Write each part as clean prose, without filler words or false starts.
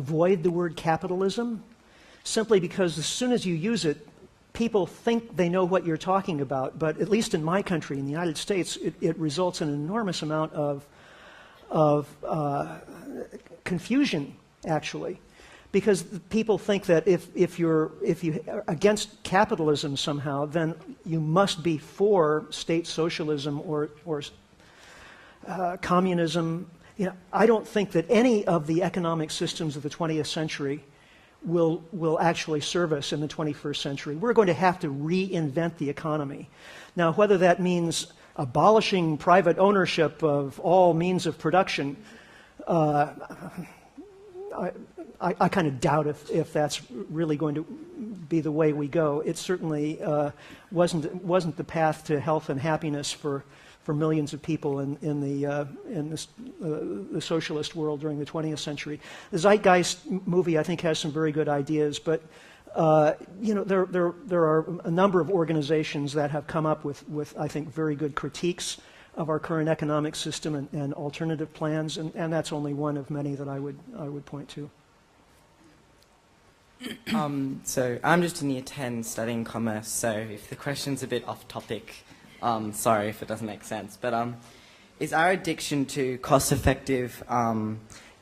avoid the word capitalism, simply because as soon as you use it, people think they know what you're talking about, but at least in my country, in the United States, it results in an enormous amount of confusion, actually, because people think that if you're against capitalism somehow, then you must be for state socialism or communism. You know, I don't think that any of the economic systems of the 20th century will actually serve us in the 21st century. We're going to have to reinvent the economy. Now, whether that means abolishing private ownership of all means of production, I kind of doubt if that's really going to be the way we go. It certainly wasn't the path to health and happiness for millions of people in the socialist world during the 20th century. The Zeitgeist movie, I think, has some very good ideas, but you know, there are a number of organizations that have come up with I think, very good critiques of our current economic system and alternative plans, and that's only one of many that I would point to. So I'm just in year 10 studying commerce, so if the question's a bit off topic, sorry if it doesn't make sense, but is our addiction to cost-effective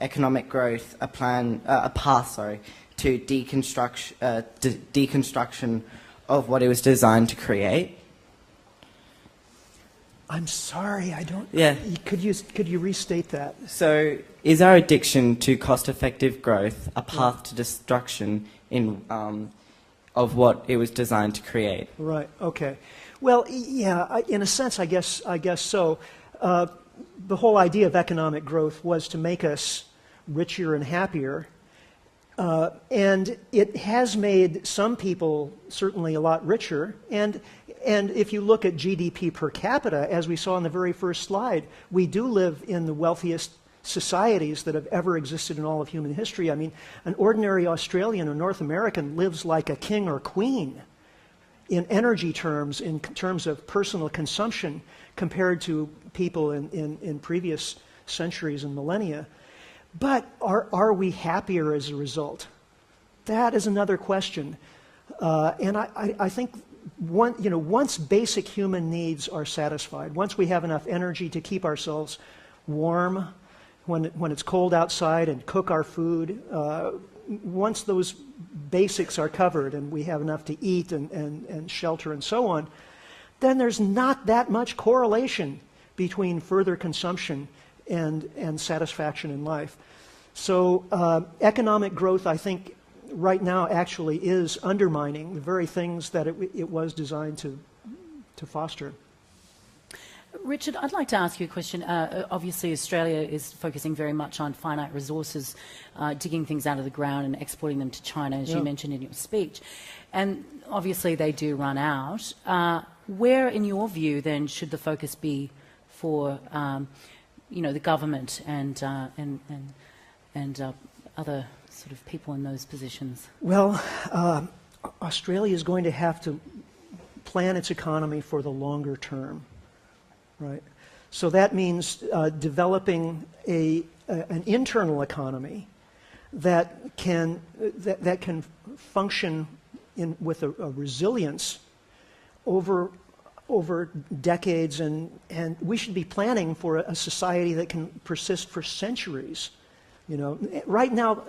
economic growth a path to deconstruction of what it was designed to create? I'm sorry, I don't. Yeah. Could you restate that? So, is our addiction to cost-effective growth a path to destruction of what it was designed to create? Right. Okay. Well, yeah. In a sense, I guess so. The whole idea of economic growth was to make us richer and happier, and it has made some people certainly a lot richer. And if you look at GDP per capita, as we saw in the very first slide, we do live in the wealthiest societies that have ever existed in all of human history. I mean, an ordinary Australian or North American lives like a king or queen in energy terms, in terms of personal consumption, compared to people in previous centuries and millennia. But are we happier as a result? That is another question. And I think once basic human needs are satisfied, once we have enough energy to keep ourselves warm when it's cold outside and cook our food, once those basics are covered and we have enough to eat and shelter and so on, then there's not that much correlation between further consumption and satisfaction in life. So economic growth, I think, right now actually is undermining the very things that it was designed to foster. Richard, I'd like to ask you a question. Obviously, Australia is focusing very much on finite resources, digging things out of the ground and exporting them to China, as you mentioned in your speech. And obviously, they do run out. Where, in your view, then, should the focus be for, the government and other sort of people in those positions? Well, Australia is going to have to plan its economy for the longer term, right? So that means developing an internal economy that can function with a resilience over decades, and we should be planning for a society that can persist for centuries. You know, right now,